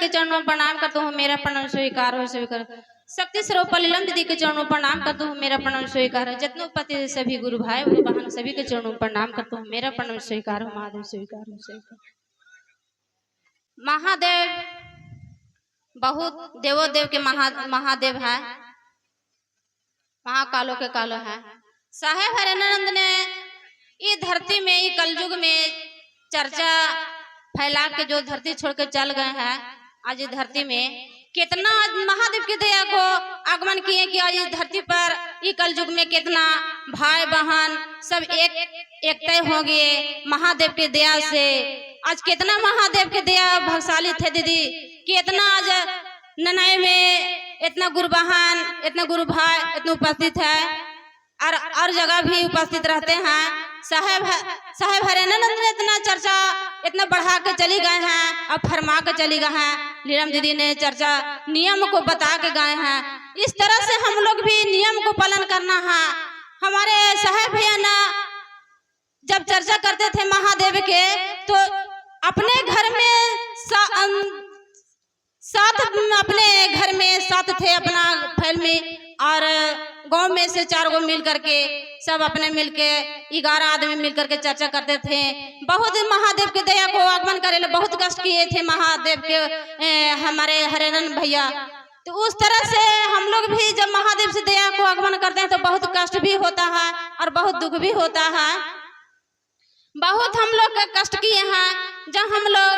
चरणों में प्रणाम करता हूँ, मेरा प्रणाम स्वीकार हो स्वीकार। शक्ति स्वरूप पलिलम दीदी के चरणों में प्रणाम करता हूँ, मेरा प्रणाम स्वीकार हो। जितने उपस्थित सभी गुरु भाई गुरु बहन सभी के चरणों में प्रणाम करता हूँ, मेरा प्रणाम स्वीकार हो। महादेव स्वीकार हो स्वीकार। महादेव बहुत देवो देव के महादेव है, महाकालों के कालो है। साहेब हरेनंद ने ये धरती में ये कलयुग में चर्चा फैला के जो धरती छोड़ के चल गए हैं, आज इस धरती में कितना महादेव की दया को आगमन किए कि आज इस धरती पर ये कलयुग में कितना भाई बहन सब एकता हो गए महादेव की दया से। आज कितना महादेव की दया भाग्यशाली थे दीदी, कितना आज ननाई में इतना गुरु बहन इतना गुरु भाई इतना उपस्थित है और जगह भी उपस्थित रहते हैं। साहेब हरेनंद ने इतना चर्चा इतना बढ़ा के चली गए हैं और फरमा के चली गए हैं। लीलम दीदी ने चर्चा नियम को बता के गए हैं। इस तरह से हम लोग भी नियम को पालन करना है। हमारे साहेब भैया ना जब चर्चा करते थे महादेव के तो अपने घर में साथ थे अपना फैल में, और गांव में से 4 गो मिल करके सब अपने मिलके 11 आदमी मिल करके चर्चा करते थे। बहुत महादेव के दया को आगमन करे बहुत कष्ट किए थे महादेव के हमारे हरेनंद भैया। तो उस तरह से हम लोग भी जब महादेव से दया को आगमन करते हैं तो बहुत कष्ट भी होता है और बहुत दुख भी होता है। बहुत हम लोग कष्ट किए हैं। जब हम लोग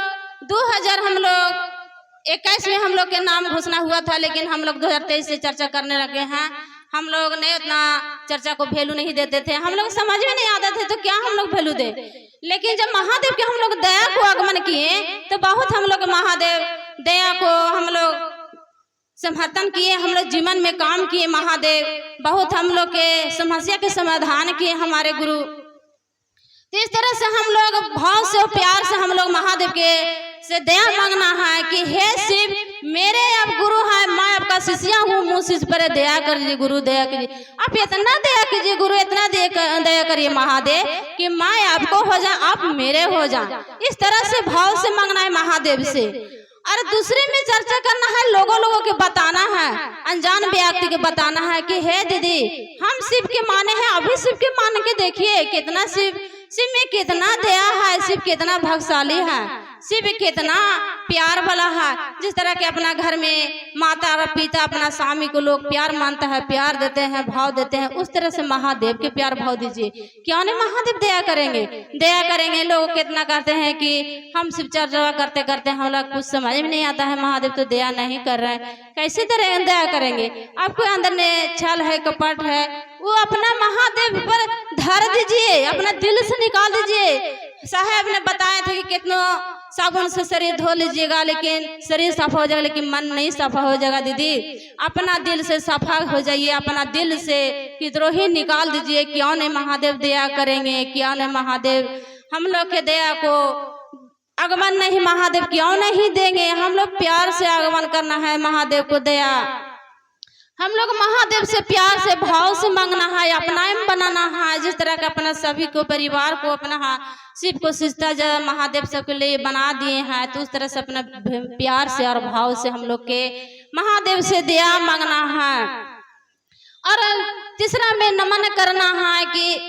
2021 में हम लोग के नाम घोषणा हुआ था, लेकिन हम लोग 2023 से चर्चा करने लगे हैं। हम लोग नहीं उतना चर्चा को वैल्यू नहीं देते थे, हम लोग समझ में नहीं आते थे तो क्या हम लोग वैल्यू दे। लेकिन जब महादेव के हम लोग दया को आगमन किए तो बहुत हम लोग महादेव दया को हम लोग समर्थन किए, हम लोग जीवन में काम किए। महादेव बहुत हम लोग के समस्या के समाधान किए हमारे गुरु। तो इस तरह से हम लोग भाव से और प्यार से हम लोग महादेव के से दया मांगना है कि हे शिव मेरे आप गुरु हैं, मैं आपका शिष्या हूँ, मुझ शिष्य पर दया करिए गुरु, दया कीजिए। आप इतना दया कीजिए गुरु, इतना दया करिए महादेव कि मैं आपको हो जाए आप मेरे हो जाए। इस तरह से भाव से मांगना है महादेव से। और दूसरे में चर्चा करना है, लोगों के बताना है, अनजान व्यक्ति के बताना है कि हे दीदी हम शिव के माने हैं, अभी शिव के मान के देखिए कितना शिव में कितना दया है, शिव कितना भाग्यशाली है, शिव कितना प्यार वाला है। जिस तरह के अपना घर में माता और पिता अपना स्वामी को लोग प्यार मानता है, प्यार देते हैं, भाव देते हैं, उस तरह से महादेव के प्यार भाव दीजिए। क्यों नहीं महादेव दया करेंगे। लोग कितना कहते हैं कि हम शिव चर्चा करते करते हम लोग कुछ समझ में नहीं आता है, महादेव तो दया नहीं कर रहे हैं, कैसे दया करेंगे। आपको अंदर में छल है, कपट है, वो अपना महादेव पर धर दीजिए, अपना दिल से निकाल दीजिए। साहब ने बताया था कि कितना साबुन से शरीर धो लीजिएगा लेकिन शरीर साफा हो जाएगा, लेकिन मन नहीं साफा हो जाएगा। दीदी अपना दिल से साफा हो जाइए, अपना दिल से विद्रोही निकाल दीजिए। क्यों नहीं महादेव दया करेंगे, क्यों नहीं महादेव हम लोग के दया को आगमन नहीं महादेव क्यों नहीं देंगे। हम लोग प्यार से आगमन करना है महादेव को दया। हम लोग महादेव से प्यार से भाव से मांगना है, अपनाएं बनाना है। जिस तरह का अपना सभी को परिवार को अपना शिव को शिष्टा जब महादेव सबके लिए बना दिए हैं, तो उस तरह से अपना प्यार से और भाव से हम लोग के महादेव से दया मांगना है। और तीसरा में नमन करना है कि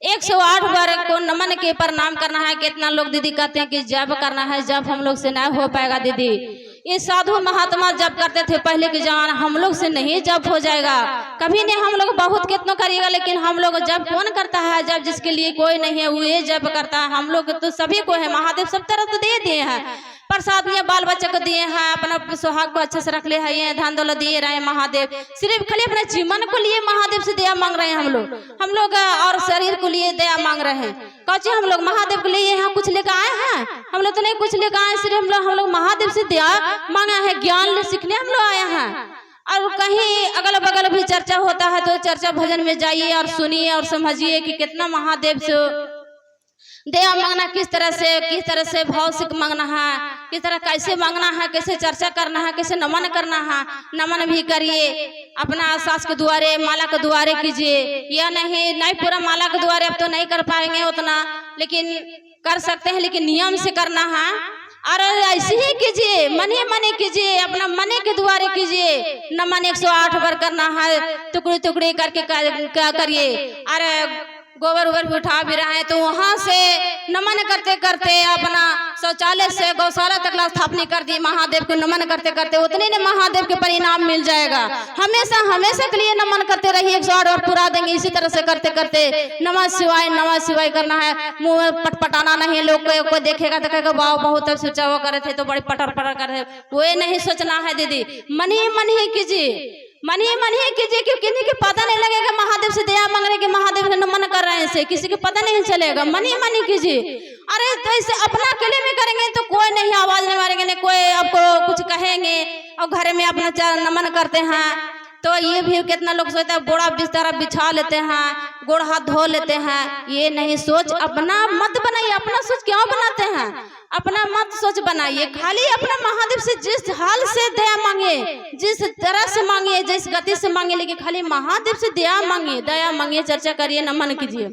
108 बार को नमन के प्रणाम करना है। कितना लोग दीदी कहते हैं कि जप करना है, जप हम लोग से नहीं हो पाएगा दीदी। ये साधु महात्मा जप करते थे पहले के जमाना, हम लोग से नहीं जप हो जाएगा कभी नहीं। हम लोग बहुत कितना करिएगा, लेकिन हम लोग जप कौन करता है? जब जिसके लिए कोई नहीं है वो ये जप करता है। हम लोग तो सभी को है, महादेव सब तरह तो दे दिए हैं, प्रसाद में बाल बच्चे को दिए हैं, अपना सुहाग को अच्छे से रख ले है, ये धन दौलत दिए रहे महादेव। सिर्फ खाली अपने जीवन को लिए महादेव से दया मांग रहे हैं हम लोग और शरीर को लिए दया मांग रहे हैं। कौचे हम लोग महादेव के लिए यहाँ कुछ लेकर आए हैं? हम लोग तो नहीं कुछ लेकर आए, सिर्फ हम लोग महादेव से दया मांगा है, ज्ञान सीखने हम लोग आए हैं। और कहीं अगल बगल भी चर्चा होता है तो चर्चा भजन में जाइए और सुनिए और समझिए कि कितना महादेव से दया मांगना, किस तरह से भाव से मांगना है, किस तरह कैसे मांगना है, कैसे चर्चा करना है, कैसे नमन करना है। नमन भी करिए, अपना सास के द्वारे माला के द्वारे कीजिए, या नहीं पूरा माला के द्वारे अब तो नहीं कर पाएंगे उतना, लेकिन कर सकते हैं, लेकिन नियम से करना है। और ऐसे ही कीजिए, मने मने कीजिए, अपना मने के द्वारे कीजिए। नमन 108 बार करना है, टुकड़े टुकड़े करके क्या करिए। अरे गोबर उबर भी उठा भी रहे हैं तो वहां से नमन करते करते अपना शौचालय से गौशाला तक स्थापना कर दी। महादेव को नमन करते करते उतने ने महादेव के परिणाम मिल जाएगा। हमेशा हमेशा के लिए नमन करते रहिए, 108 और पूरा देंगे। इसी तरह से करते करते नमः शिवाय करना है। मुंह में पटपटाना नहीं, लोग को देखेगा तो कहेगा वाह बहुत सोचा हुआ करे थे तो बड़े पटर पटर करे, वो नहीं सोचना है दीदी। मन ही कीजिए, मन ही कीजिए, क्योंकि किसी को पता नहीं लगेगा महादेव से दया मांग रहे कि महादेव का नमन कर रहे हैं, से किसी को पता नहीं चलेगा। मन ही कीजिए। अरे तो इसे अपना अकेले में करेंगे तो कोई नहीं आवाज नहीं मारेंगे, नहीं कोई आपको कुछ कहेंगे, और घर में अपना नमन करते हैं तो ये भी कितना लोग सोचते हैं बोड़ा बिस्तर बिछा लेते हैं, गोड़ हाथ धो लेते हैं। ये नहीं सोच अपना मत बनाइए। अपना सोच क्यों बनाते हैं? अपना मत सोच बनाइए, खाली अपना महादेव से जिस हाल से दया मांगे, जिस तरह से मांगिए, जिस गति से मांगे, लेकिन खाली महादेव से दया मांगिए, चर्चा करिए, नमन कीजिए।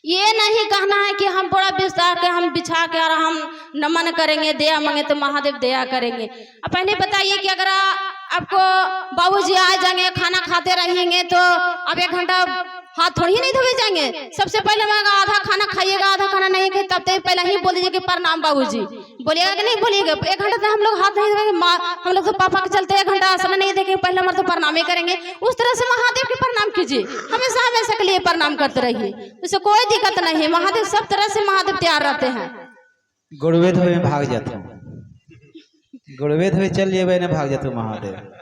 ये नहीं कहना है कि हम बड़ा बिस्तर के हम बिछा के और हम नमन करेंगे, दया मांगे तो महादेव दया करेंगे। अब पहले बताइए कि अगर आपको बाबूजी आ जाएंगे, खाना खाते रहेंगे तो अब 1 घंटा हाथ थोड़ी ही नहीं धोए जाएंगे। सबसे पहले आधा खाना खाइएगा, आधा खाना नहीं खाइए, तब तक पहले ही बोल दीजिए कि प्रणाम बाबूजी। बोलिएगा कि नहीं बोलिएगा? 1 घंटा तो हम लोग हाथ नहीं धोएंगे, हम लोग तो पापा के चलते 1 घंटा आसन नहीं देखेंगे, पहले हमारे तो प्रणाम ही करेंगे। उस तरह से महादेव के प्रणाम कीजिए, हमेशा के लिए प्रणाम करते रहिए, इससे कोई दिक्कत नहीं है। महादेव सब तरह से महादेव तैयार रहते हैं। गुड़वे धोए में भाग जाते हैं, गुड़वे धोए चल जेबे ना भाग जाते महादेव।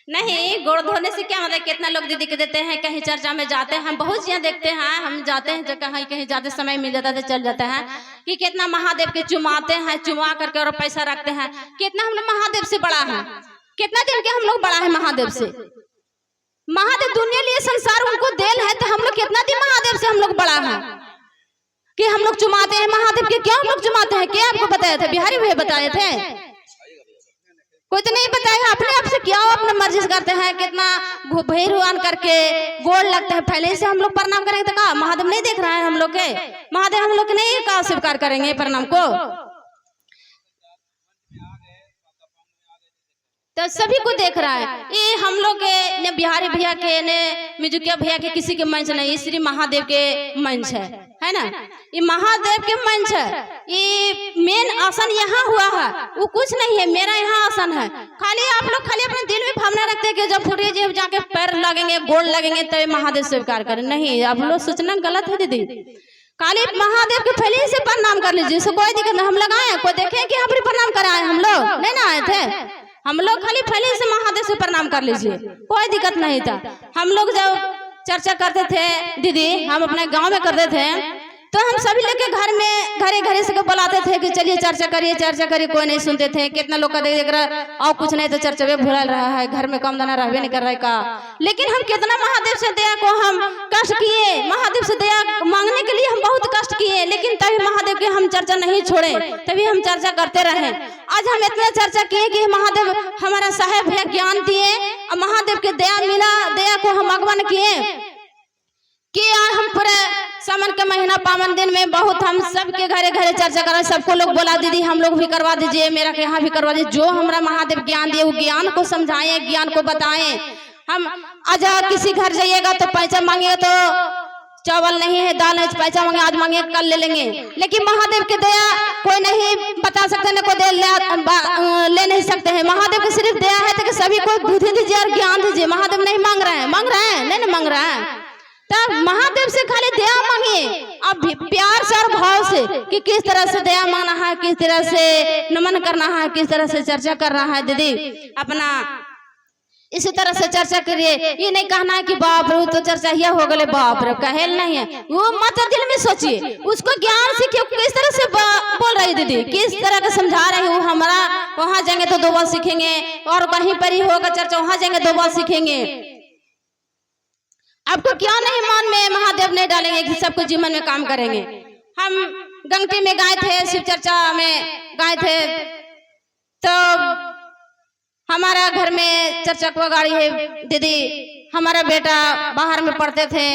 नहीं, गोड़ धोने से क्या मतलब, कितना लोग दीदी के देते हैं, कहीं चर्चा में जाते हैं, हम बहुत चीजें देखते हैं, हम जाते हैं जब कहीं जाते समय मिल जाता है तो चल जाते हैं कि कितना महादेव के चुमाते हैं, चुमा करके और पैसा रखते हैं। कितना हम लोग महादेव से बड़ा है, कितना दिन के हम लोग बड़ा है महादेव से। महादेव दुनिया लिए संसार उनको देन है, तो हम लोग कितना दिन महादेव से हम लोग बड़ा है कि हम लोग चुमाते हैं महादेव के। क्यों हम लोग चुमाते हैं? क्या आपको बताया था? बिहारी भैया बताए थे? कोई तो नहीं बताएगा। अपने आप से क्या अपने मर्जी से करते हैं, कितना भैरवान करके गोड़ लगते हैं। पहले से हम लोग प्रणाम करेंगे तो कहा महादेव नहीं देख रहा है हम लोग के? महादेव हम लोग नहीं का स्वीकार करेंगे प्रणाम को? तो सभी को देख रहा है। ये हम लोग के ने बिहारी भैया के ने मिजुकिया भैया के किसी के मंच नहीं, श्री महादेव के मंच है ना? ये महादेव के मंच है। ये मेन आसन यहाँ हुआ है, वो कुछ नहीं है, मेरा यहाँ आसन है। खाली आप लोग खाली अपने दिल में भावना रखते हैं कि जब फुटे जब जाके पैर लगेंगे, गोड़ लगेंगे तो महादेव स्वीकार करें। नहीं, आप लोग सोचना गलत है दीदी। खाली महादेव के पहले से प्रणाम कर लीजिए, इससे कोई दिक्कत नहीं। हम लोग आए, कोई देखे कि यहाँ पर प्रणाम कराए, हम लोग नहीं ना आए थे। हम लोग खाली पहले से महादेव से प्रणाम कर लीजिए, कोई दिक्कत नहीं था। हम लोग जब चर्चा करते थे दीदी, हम अपने गांव में करते थे, तो हम सभी लोग के घर में घरे से बुलाते थे कि चलिए चर्चा करिए। कोई नहीं सुनते थे। कितना लोग का देख रहा और कुछ नहीं तो चर्चा में भूल रहा है, घर में कम दाना रहबे नहीं कर रहा है का। लेकिन हम कितना महादेव से दया को हम कष्ट किए, महादेव से दया मांगने के लिए हम बहुत कष्ट किए, लेकिन तभी महादेव की हम चर्चा नहीं छोड़े, तभी हम चर्चा करते रहे। आज हम इतना चर्चा किए कि महादेव हमारा साहेब भैया ज्ञान दिए और महादेव के दया मिला, दया को हम आगमन किए कि हम पूरे सावन के महीना पावन दिन में बहुत हम सबके घरे चर्चा कर रहे। सबको लोग बोला दीदी हम लोग भी करवा दीजिए, मेरा के यहाँ भी करवा दीजिए। जो हमारा महादेव ज्ञान दिए वो ज्ञान को समझाएं, ज्ञान को बताएं। हम आज किसी घर जाइएगा तो पैसा मांगेगा तो चावल नहीं है, दाल नहीं, पैसा मांगे आज मांगे कल ले लेंगे। लेकिन महादेव की दया कोई नहीं बता सकते, न कोई ले नहीं सकते हैं। महादेव की सिर्फ दया है तो सभी को बुद्धि दीजिए और ज्ञान दीजिए। महादेव नहीं मांग रहे हैं नहीं मांग रहा है। तब महादेव से खाली दया मांगिए, अब प्यार से और भाव से कि किस तरह से दया मांगना है, किस तरह से नमन करना है, किस तरह से चर्चा करना है। दीदी अपना इसी तरह से चर्चा करिए। ये नहीं कहना है कि बाप रे तो चर्चा ही हो गए, बाप रे कहेल नहीं है। वो मत दिल में सोचिए, उसको ज्ञान सीखिए। किस तरह से बोल रही दीदी, किस तरह का समझा रही हूँ। हमारा वहां जाएंगे तो 2 बार सीखेंगे, और कहीं पर ही होगा चर्चा वहां जाएंगे 2 बार सीखेंगे। आपको क्या नहीं मन में महादेव नहीं डालेंगे कि सबको जीवन में काम करेंगे। हम गंगटी में गए थे, शिव चर्चा में गए थे, तो हमारा घर में चर्चा को गाड़ी है दीदी। हमारा बेटा बाहर में पढ़ते थे,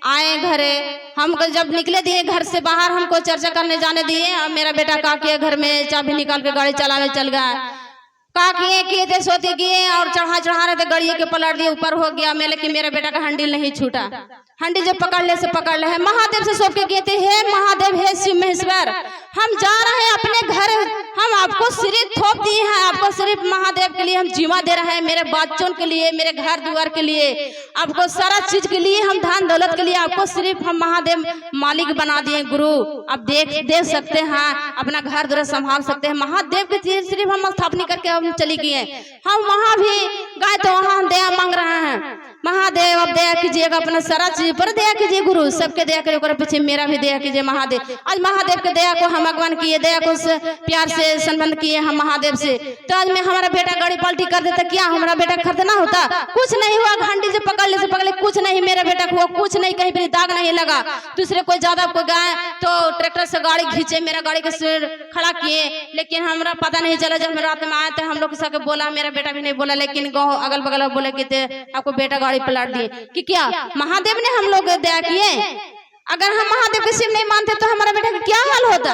आए घरे हमको जब निकले दिए घर से बाहर, हमको चर्चा करने जाने दिए। और मेरा बेटा का किए घर में चाबी निकाल के गाड़ी चलाने चल गया। का किए थे सोते किए और चढ़ा रहे थे, गाड़ी के पलट दिए, ऊपर हो गया मैं, लेकिन मेरा बेटा का हंडिल नहीं छूटा। हंडी जब पकड़ ले से पकड़ ले है। महादेव से सौंप के किए थे, हे महादेव, हे शिव महेश्वर, हम जा रहे हैं अपने घर, हम आपको सिर्फ थोप दिए हैं, आपको सिर्फ महादेव के लिए हम जीवा दे रहे हैं, मेरे बच्चों के लिए, मेरे घर द्वार के लिए, आपको सारा चीज के लिए, हम धन दौलत के लिए आपको सिर्फ हम महादेव मालिक बना दिए। गुरु आप देख सकते हैं, अपना घर द्वार संभाल सकते हैं। महादेव के सिर्फ हम स्थापना करके हम चली गए। हम वहां भी गए तो वहां हम दया मांग रहे हैं। महादेव अब दया कीजिएगा, अपना सारा चीज पर दया कीजिए। गुरु सबके दया करिए, पीछे मेरा भी दया कीजिए महादेव। आज महादेव के दया को हम आगमन किए, दया को प्यार से संबंध किए हम महादेव से। तो आज में हमारा बेटा गाड़ी पलटी कर देता, क्या हमारा बेटा खरीदना होता? कुछ नहीं हुआ, घंटी से पकड़ ले कुछ नहीं, मेरा बेटा को कुछ नहीं, कहीं पर दाग नहीं लगा। दूसरे कोई ज्यादा को गए तो ट्रैक्टर से गाड़ी खींचे, मेरा गाड़ी के सिर खड़ा किए, लेकिन हमारा पता नहीं चला। जब हम रात में आए थे हम लोग के बोला, मेरा बेटा भी नहीं बोला, लेकिन गाँव अगल बगल बोले कि आपको बेटा गाड़ी पलट दिए। कि क्या महादेव ने हम लोग दया किए? अगर हम महादेव के शिव नहीं मानते तो हमारा बेटा का क्या हाल होता?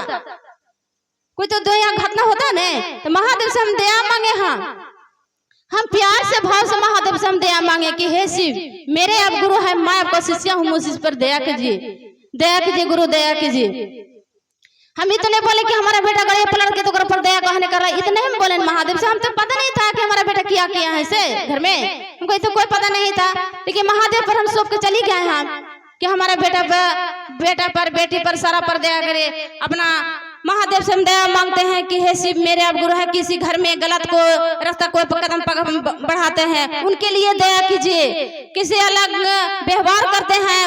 कोई तो दया घटना होता ने। तो महादेव से हम दया मांगे, हम प्यार से भाव से महादेव से हम दया मांगे कि हे शिव, मेरे आप गुरु है, मैं आपका शिष्य हूँ, मुझ पर दया कीजिए, दया कीजिए गुरु, दया कीजिए। हम इतने बोले कि हमारा बेटा गाड़ी पलट के तो पर दया कहने कर रहा है, इतने हम बोले महादेव से। हम तो पता नहीं था कि हमारा बेटा क्या किया है से घर में, हमको तो कोई पता नहीं था, लेकिन महादेव पर हम सौंप के चली गए हम कि हमारा बेटा पर बेटी पर सारा पर दया करे। अपना महादेव से हम दया मांगते हैं कि हे शिव, मेरे आप गुरु है, किसी घर में गलत को रास्ता कोई कदम बढ़ाते हैं उनके लिए दया कीजिए। किसी अलग व्यवहार करते हैं,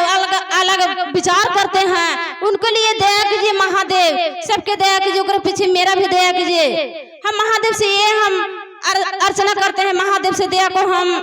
अलग विचार करते हैं, उनके लिए दया कीजिए महादेव। सबके दया कीजिए, उनके पीछे मेरा भी दया कीजिए। हम महादेव से ये हम अर्चना करते हैं, महादेव से दया को हम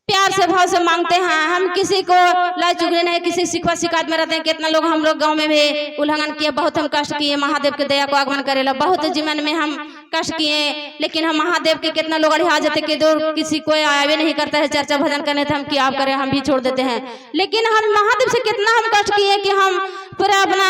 प्यार से भाव से मांगते हैं। हम किसी को लाई चुगली नहीं, किसी शिकवा शिकायत में रहते हैं। कितना लोग हम लोग गांव में भी उल्लंघन किए, बहुत हम कष्ट किए, महादेव के दया को आगमन करेला, बहुत जीवन में हम कष्ट किए, लेकिन हम महादेव के कितना लोग अड़िया जाते कि दूर किसी को आवे नहीं करता है चर्चा भजन करने, तो हम क्या करें, हम भी छोड़ देते हैं। लेकिन हम महादेव से कितना हम कष्ट किए कि हम पूरा अपना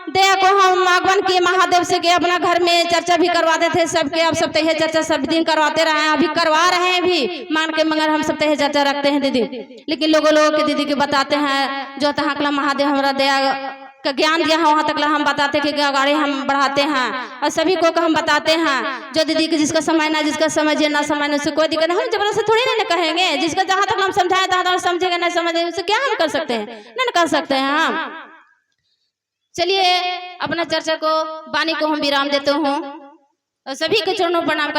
दया को हम आगमन किए महादेव से कि अपना घर में चर्चा भी करवाते थे सबके। अब सब तय चर्चा सब दिन करवाते रहे हैं, अभी करवा रहे हैं भी मान के, मगर हम सब तय चर्चा रखते हैं दीदी। लेकिन लोगों के दीदी के बताते हैं जो तक महादेव हमारा दया का ज्ञान दिया है वहाँ तक हम बताते कि गाड़ी हम बढ़ाते हैं, और सभी को हम बताते हैं। जो दीदी के जिसका समय ना, जिसका समझे ना समझ, उससे कोई दिक्कत नहीं, हम जबरदस्ती थोड़ी ना कहेंगे। जिसका जहाँ तक हम समझाए तहाँ तक समझेगा, नहीं समझे उससे क्या हम कर सकते हैं, नहीं कर सकते हैं हम। चलिए अपना चर्चा को, वाणी को हम विराम देते हूँ और सभी के चरणों प्रणाम।